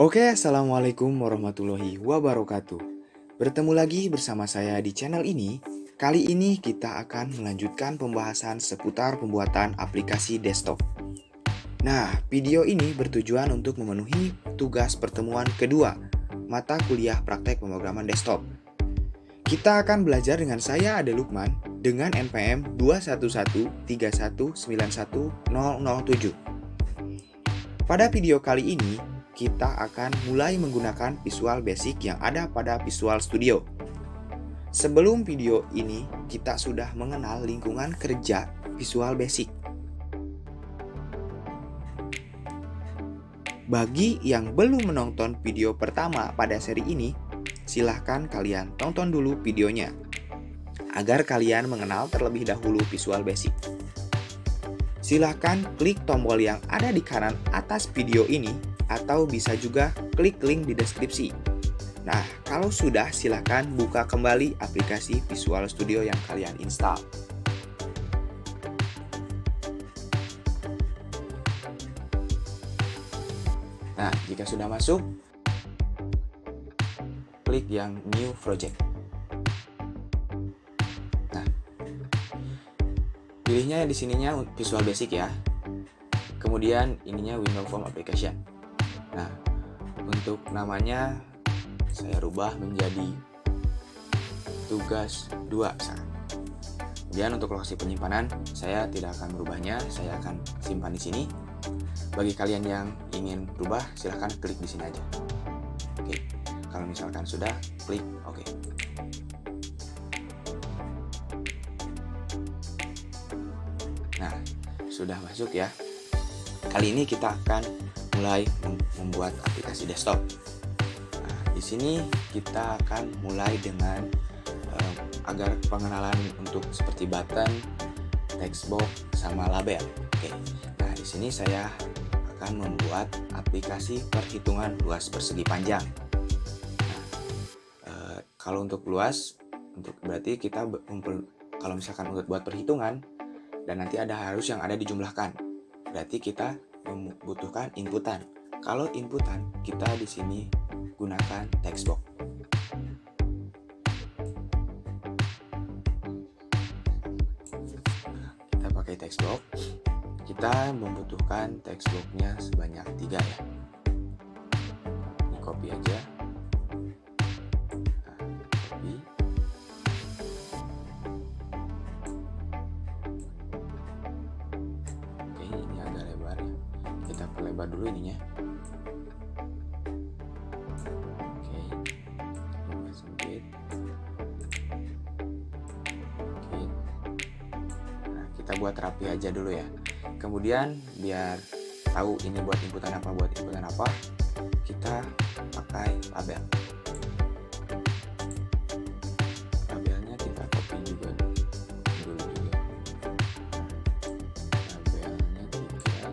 Oke, Assalamualaikum warahmatullahi wabarakatuh. Bertemu lagi bersama saya di channel ini. Kali ini kita akan melanjutkan pembahasan seputar pembuatan aplikasi desktop. Nah, video ini bertujuan untuk memenuhi tugas pertemuan kedua, mata kuliah praktek pemrograman desktop. Kita akan belajar dengan saya Ade Lukman dengan NPM 21131910007. Pada video kali ini, kita akan mulai menggunakan Visual Basic yang ada pada Visual Studio. Sebelum video ini, kita sudah mengenal lingkungan kerja Visual Basic. Bagi yang belum menonton video pertama pada seri ini, silahkan kalian tonton dulu videonya, agar kalian mengenal terlebih dahulu Visual Basic. Silahkan klik tombol yang ada di kanan atas video ini, atau bisa juga klik link di deskripsi. Nah, kalau sudah, silahkan buka kembali aplikasi Visual Studio yang kalian install. Nah, jika sudah masuk, klik yang New Project. Nah, pilihnya di sininya Visual Basic ya. Kemudian ininya Windows Form Application. Nah, untuk namanya saya rubah menjadi tugas 2 misalkan. Kemudian untuk lokasi penyimpanan saya tidak akan merubahnya, saya akan simpan di sini. Bagi kalian yang ingin berubah, silahkan klik di sini aja. Oke, kalau misalkan sudah, klik OK. Nah, sudah masuk ya. Kali ini kita akan mulai membuat aplikasi desktop. Nah, di sini kita akan mulai dengan agar pengenalan untuk seperti button, text box, sama label. Oke. Nah, di sini saya akan membuat aplikasi perhitungan luas persegi panjang. Nah, kalau untuk luas, berarti kita kalau misalkan untuk buat perhitungan dan nanti ada harus yang ada dijumlahkan, berarti kita membutuhkan inputan. Kalau inputan, kita di sini gunakan text box. Kita pakai text box. Kita membutuhkan text box-nya sebanyak 3 ya. Ini copy aja. Nah, copy. Oke, ini agak lebar ya. Kita perlebar dulu ininya. Oke, lebih sempit. Oke. Nah, kita buat rapi aja dulu ya. Kemudian biar tahu ini buat inputan apa, kita pakai label. Labelnya kita copy juga dulu juga. Labelnya 3.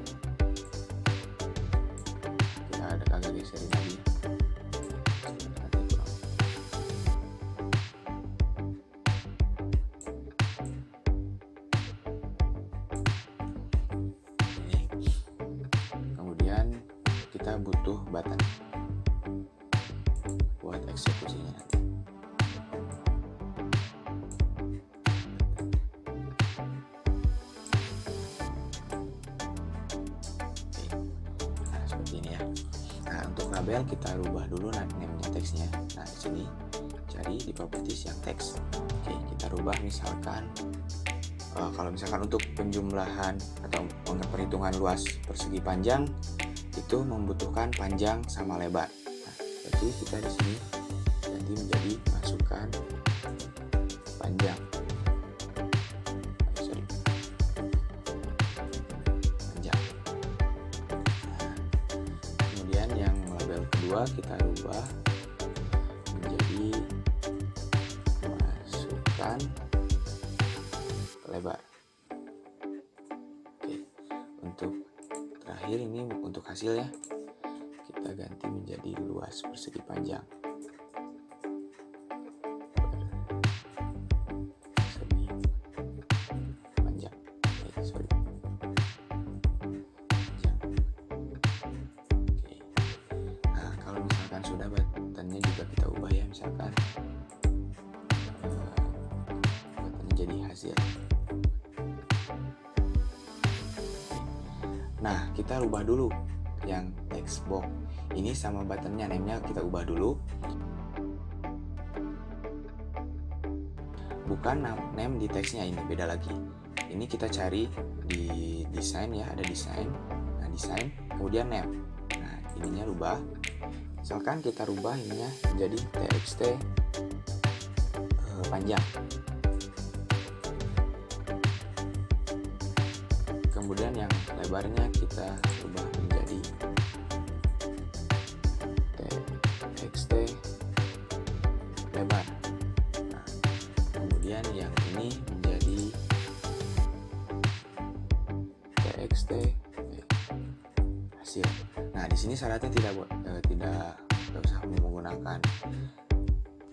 Kita ada agak geserin lagi. Kita butuh button buat eksekusinya nanti. Oke. Nah, seperti ini ya. Nah, untuk label kita rubah dulu name-nya teksnya. Nah, di sini cari di properties yang teks. Oke, kita rubah misalkan kalau misalkan untuk penjumlahan atau perhitungan luas persegi panjang itu membutuhkan panjang sama lebar. Nah, berarti kita di sini ganti menjadi masukkan panjang. Panjang. Nah, kemudian yang label kedua kita rubah menjadi masukkan lebar. Oke, untuk terakhir ini untuk hasilnya kita ganti menjadi luas persegi panjang. Persegi panjang. Sorry. Panjang. Oke. Nah, sudah, buttonnya juga kita ubah ya, misalkan buttonnya jadi hasil. Nah, kita ubah dulu yang text box ini sama buttonnya, name-nya kita ubah dulu. Bukan name di teksnya, ini beda lagi. Ini kita cari di desain ya, ada desain. Nah, desain, kemudian name. Nah, ininya rubah. Misalkan kita rubah ininya menjadi txt panjang. Kemudian yang lebarnya kita rubah menjadi txt lebar. Nah, kemudian yang ini menjadi txt hasil. Nah, di sini syaratnya tidak usah menggunakan,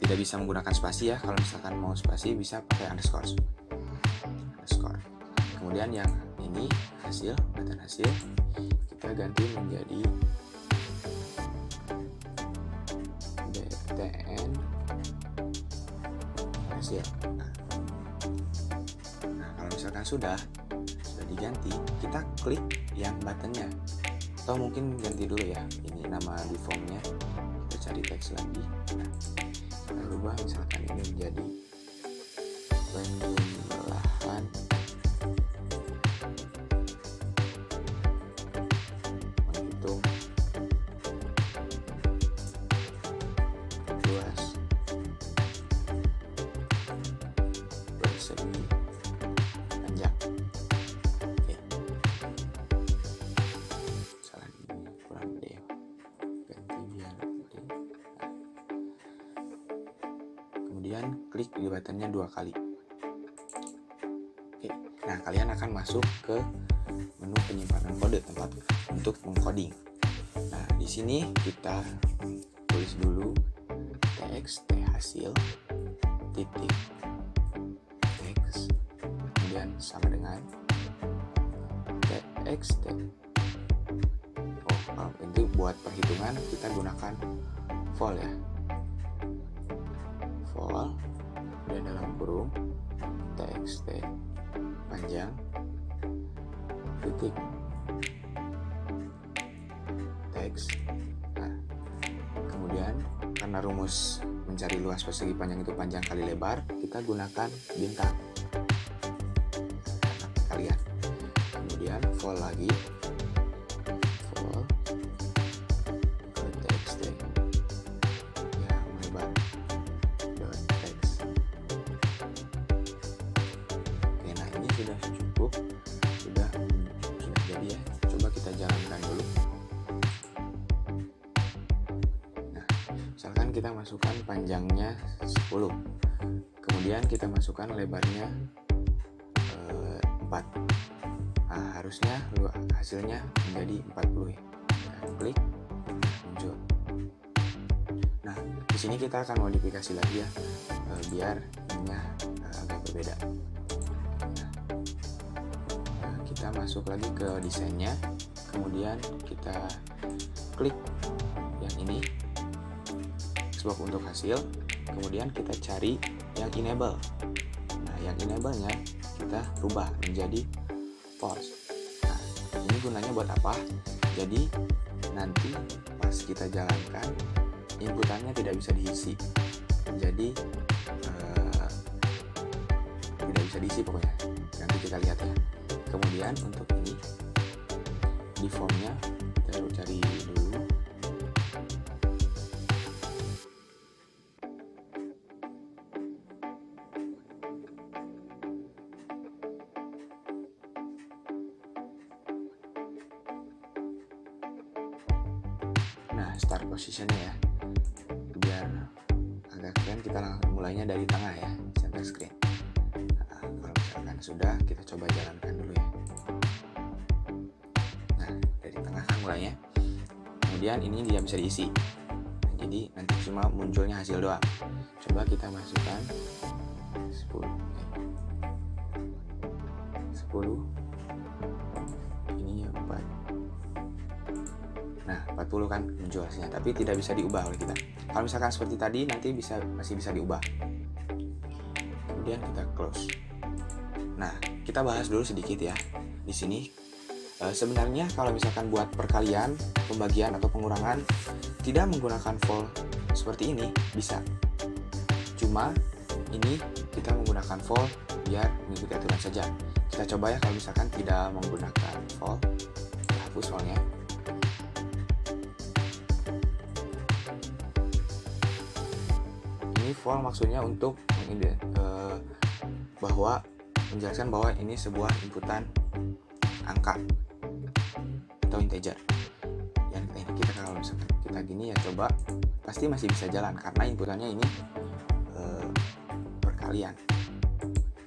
tidak bisa menggunakan spasi ya. Kalau misalkan mau spasi bisa pakai underscore. Kemudian yang ini hasil, button hasil, kita ganti menjadi btn hasil. Nah, kalau misalkan sudah diganti, kita klik yang buttonnya, atau mungkin ganti dulu ya, ini nama di formnya, kita cari teks lagi. Nah, kita ubah misalkan ini menjadi penjumlahan menghitung luas persegi panjang. Oke, salah ini kurang gede ya, ganti biar gede. Nah, kemudian klik di buttonnya 2 kali. Oke, nah kalian akan masuk ke menu penyimpanan kode, tempat untuk mengcoding. Nah, di sini kita tulis dulu txt hasil titik teks, kemudian sama dengan txt. Kalau itu buat perhitungan kita gunakan vol ya, vol, dan dalam kurung txt panjang titik teks. Nah, kemudian karena rumus mencari luas persegi panjang itu panjang kali lebar, kita gunakan bintang kalian. Kemudian vol lagi, vol ke txt yang lebar dot text. Oke, nah ini sudah cukup, sudah jadi ya. Coba kita jalankan dulu. Nah, misalkan kita masukkan panjangnya 10, kemudian kita masukkan lebarnya 4. Nah, harusnya hasilnya menjadi 40 ya. Nah, klik, muncul. Nah, di sini kita akan modifikasi lagi ya, biar ininya agak berbeda. Nah, kita masuk lagi ke desainnya, kemudian kita klik yang ini, Xbox untuk hasil, kemudian kita cari yang enable. Nah, yang enable-nya kita rubah menjadi false. Nah, ini gunanya buat apa? Jadi nanti pas kita jalankan, inputannya tidak bisa diisi. Jadi tidak bisa diisi pokoknya. Nanti kita lihat ya. Kemudian untuk ini di formnya kita cari dulu. Nah, start positionnya ya, biar agak keren, kita langsung mulainya dari tengah ya, center screen. Nah, kalau misalkan sudah, kita coba jalankan dulu ya. Nah, dari tengah kan mulainya, kemudian ini dia bisa diisi. Nah, jadi nanti cuma munculnya hasil doang. Coba kita masukkan 10, ini 4. Nah, 40 kan muncul hasilnya, tapi tidak bisa diubah oleh kita. Kalau misalkan seperti tadi nanti masih bisa diubah. Kemudian kita close. Nah, kita bahas dulu sedikit ya. Di sini sebenarnya kalau misalkan buat perkalian, pembagian atau pengurangan tidak menggunakan for seperti ini bisa. Cuma ini kita menggunakan for biar mengikuti aturan saja. Kita coba ya kalau misalkan tidak menggunakan for, kita hapus for-nya. Ini for maksudnya untuk menjelaskan bahwa ini sebuah inputan angka atau integer. Yang kita kalau misalkan kita gini ya coba pasti masih bisa jalan karena inputannya ini perkalian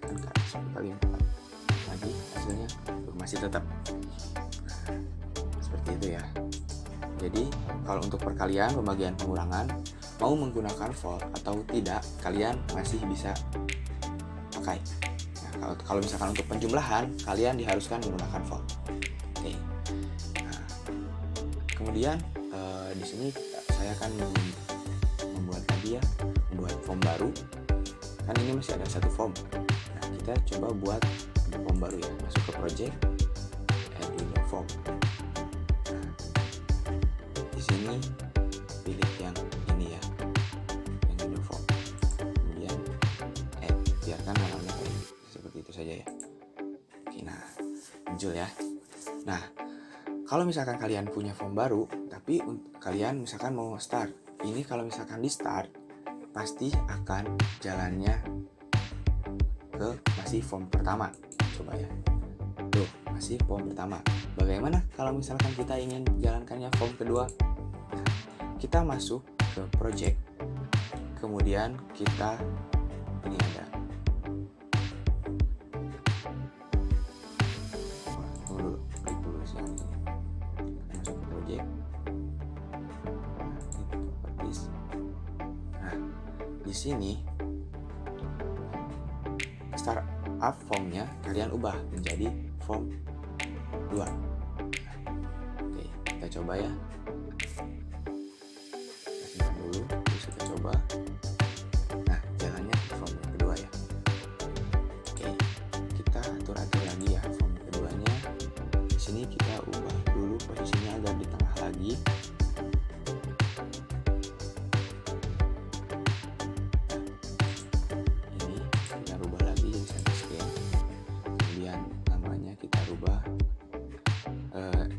kan, 10 kali 4 lagi hasilnya masih tetap. Nah, seperti itu ya. Jadi kalau untuk perkalian, pembagian, pengurangan mau menggunakan for atau tidak kalian masih bisa pakai. Nah, kalau misalkan untuk penjumlahan kalian diharuskan menggunakan for. Oke. Nah, kemudian di sini saya akan membuat form baru. Kan ini masih ada satu form. Nah, kita coba buat form baru ya. Masuk ke project, add window form. Nah, di sini pilih yang ini ya, yang window form. Kemudian add, biarkan namanya seperti itu saja ya. Oke, nah muncul ya. Nah, kalau misalkan kalian punya form baru, tapi kalian misalkan mau start, ini kalau misalkan di start pasti akan jalannya ke masih form pertama. Coba ya, tuh masih form pertama. Bagaimana kalau misalkan kita ingin jalankannya form kedua? Nah, kita masuk ke project, kemudian kita ini ada masuk ke project. Nah, di sini startup formnya kalian ubah menjadi form 2. Oke, kita coba ya. Kita simpan dulu, terus kita coba. Nah, jalannya form yang kedua ya. Oke, kita atur lagi ya form keduanya. Di sini kita ubah dulu posisinya agar di tengah lagi.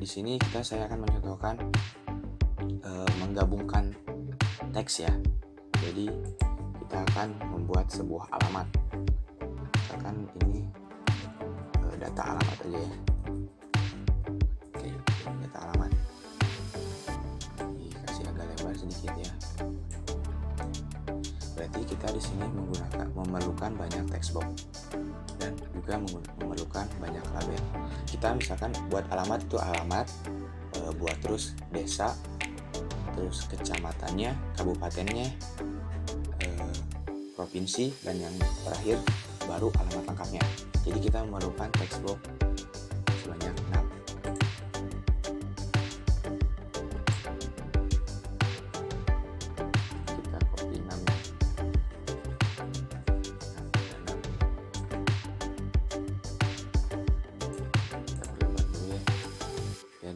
Di sini saya akan mencontohkan menggabungkan teks ya. Jadi kita akan membuat sebuah alamat. Misalkan ini data alamat aja ya. Oke, data alamat. Dikasih agak lebar sedikit ya. Berarti kita di sini memerlukan banyak text box dan juga memerlukan banyak label. Kita misalkan buat alamat itu alamat, buat terus desa, terus kecamatannya, kabupatennya, provinsi, dan yang terakhir baru alamat lengkapnya. Jadi kita memerlukan text box sebanyak 6. Kita copy 6 ya.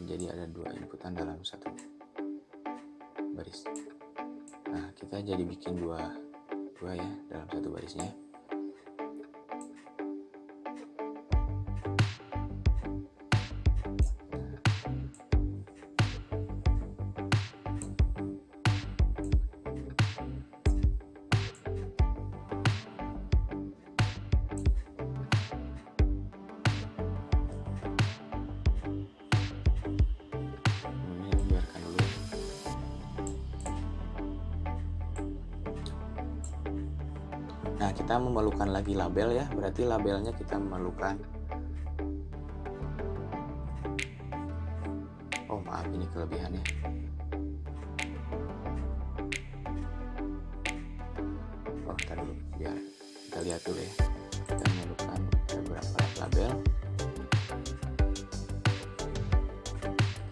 Jadi ada 2 inputan dalam satu baris. Nah, kita jadi bikin dua ya dalam satu barisnya. Nah, kita memerlukan lagi label ya, berarti labelnya kita memerlukan, oh maaf ini kelebihannya. Oh, ntar dulu, biar kita lihat dulu ya. Kita memerlukan beberapa label.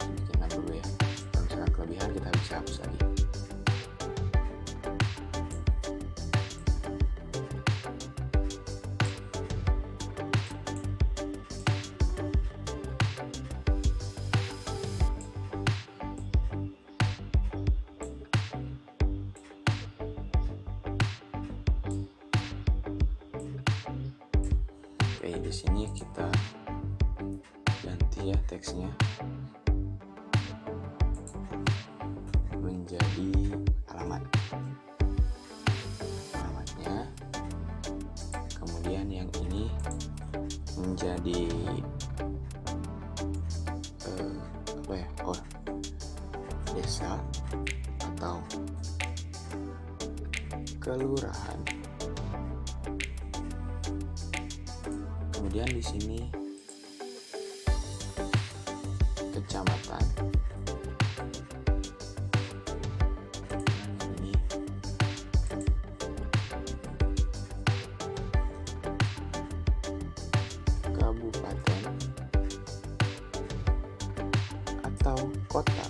Bikin dulu ya, kalau misalkan Oke, di sini kita ganti ya teksnya menjadi alamatnya. Kemudian yang ini menjadi desa atau kelurahan. Kemudian di sini kecamatan. Ini kabupaten atau kota.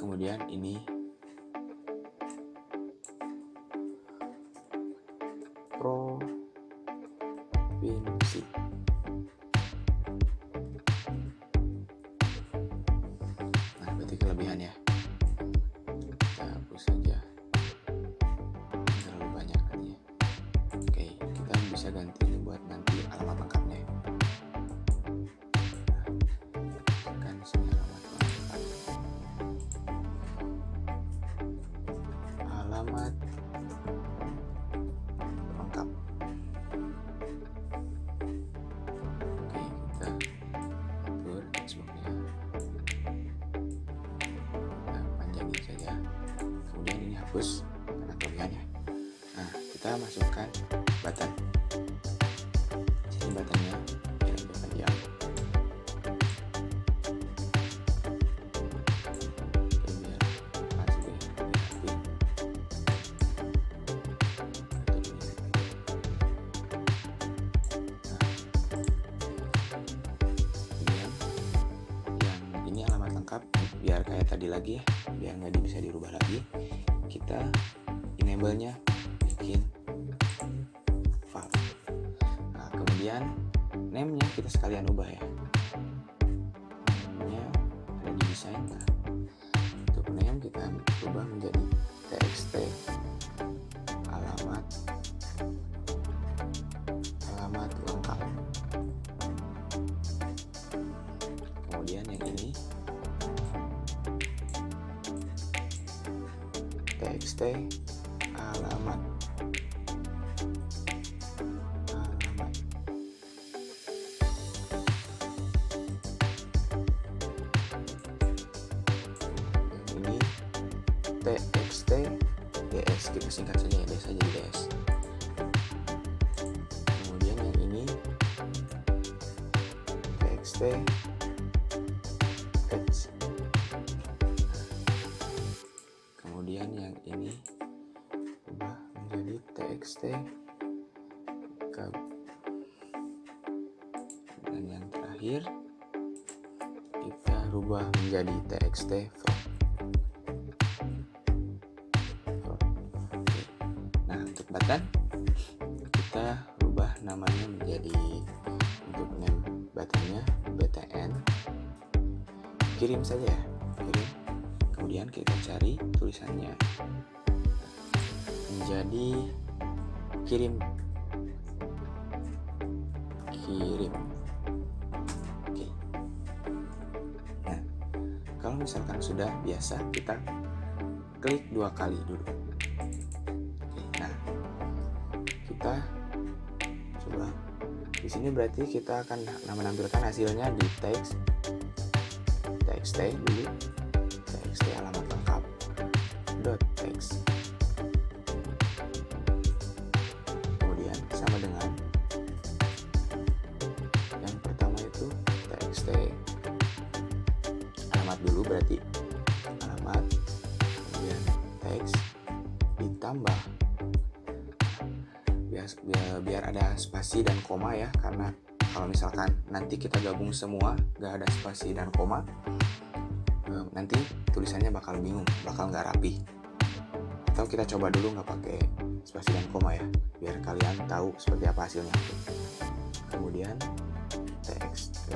Kemudian ini provinsi. Nah, berarti kelebihan ya. Kita hapus saja. Terlalu banyak kan ya. Oke, kita bisa ganti ini buat nanti alamat lengkapnya. Kan sini alamat lengkap. Alamat lengkap. Oke, kita atur textboxnya. Kita panjangin saja. Kemudian ini hapus karena kelebihannya. Nah, kita masukkan button. Sini buttonnya biar lebih panjang. Biar kayak tadi lagi ya, biar nggak bisa dirubah lagi, kita enable-nya bikin file. Nah, kemudian name-nya kita sekalian ubah ya. Name-nya ada di desain. Nah, untuk name kita ubah menjadi txt alamat lengkap. Kemudian yang ini txt alamat. Ini txt ds, kita singkat saja ya, ds saja ds. Kemudian yang ini txt text. Kemudian yang ini ubah menjadi txt dan yang terakhir kita rubah menjadi txt from. Oke. Nah, untuk button kita rubah namanya menjadi, untuk name buttonnya btn, kirim saja ya, kirim. Kemudian kita cari tulisannya menjadi kirim. Oke. Nah, kalau misalkan sudah biasa, kita klik 2 kali dulu. Oke, nah kita coba di sini, berarti kita akan menampilkan hasilnya di txt dulu. Txt alamat lengkap .text. Kemudian sama dengan yang pertama itu txt alamat dulu, berarti alamat, kemudian teks ditambah biar ada spasi dan koma ya, karena kalau misalkan nanti kita gabung semua gak ada spasi dan koma, nanti tulisannya bakal bingung, bakal nggak rapi. Atau kita coba dulu nggak pakai spasi dan koma ya, biar kalian tahu seperti apa hasilnya. Kemudian txt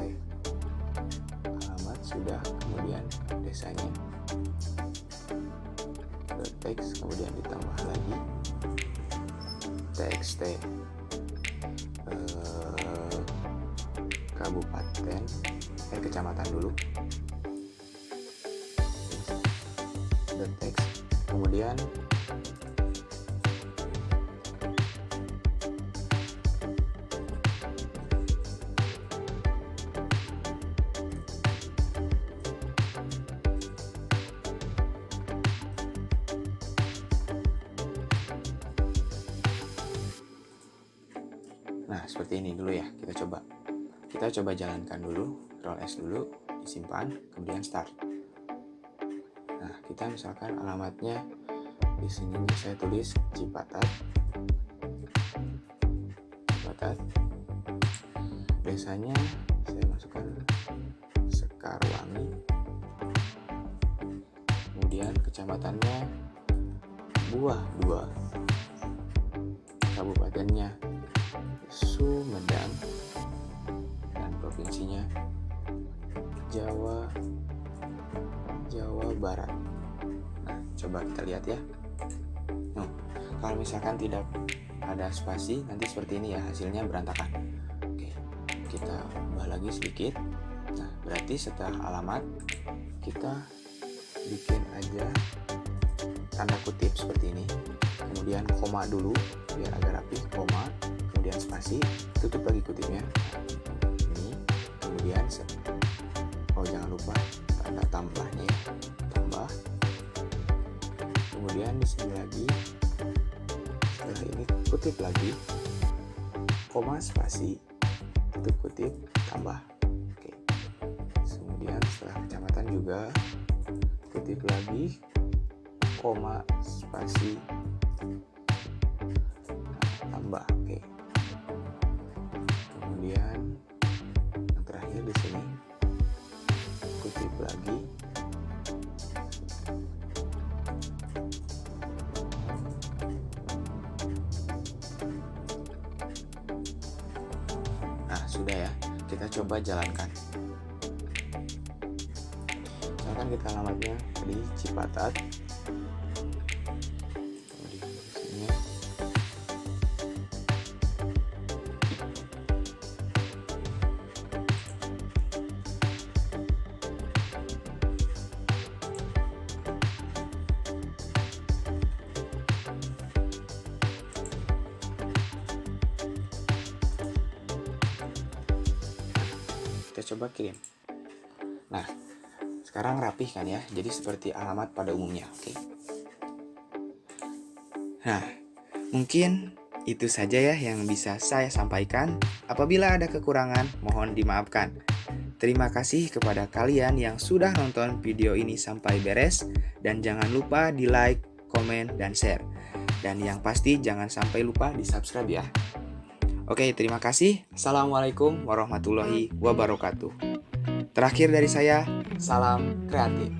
alamat sudah, kemudian desanya teks, kemudian ditambah lagi txt kabupaten kecamatan dulu, the text, kemudian nah seperti ini dulu ya. Kita coba jalankan dulu, Ctrl S dulu, disimpan, kemudian start. Nah, kita misalkan alamatnya di sini saya tulis Cipatat. Desanya saya masukkan Sekarwangi. Kemudian kecamatannya Buah 2. Kabupatennya Sumedang. Provinsinya Jawa Barat. Nah, coba kita lihat ya. Kalau misalkan tidak ada spasi, nanti seperti ini ya, hasilnya berantakan. Oke, kita ubah lagi sedikit. Nah, berarti setelah alamat kita bikin aja tanda kutip seperti ini, kemudian koma dulu biar agak rapi, koma, kemudian spasi, tutup lagi kutipnya. Kemudian jangan lupa tanda tambahnya ya, tambah. Kemudian di sini lagi, setelah ini kutip lagi, koma spasi, tutup kutip, tambah. Oke. Kemudian setelah kecamatan juga kutip lagi, koma spasi, tambah. Oke. Kemudian di sini kutip lagi, nah sudah ya, kita coba jalankan. Misalkan kita alamatnya di Cipatat, kemudian di sini kita coba kirim. Nah, sekarang rapih kan ya, jadi seperti alamat pada umumnya. Oke. Nah, mungkin itu saja ya yang bisa saya sampaikan. Apabila ada kekurangan, mohon dimaafkan. Terima kasih kepada kalian yang sudah nonton video ini sampai beres, dan jangan lupa di like, komen, dan share. Dan yang pasti jangan sampai lupa di subscribe ya. Oke, terima kasih. Assalamualaikum warahmatullahi wabarakatuh. Terakhir dari saya, salam kreatif.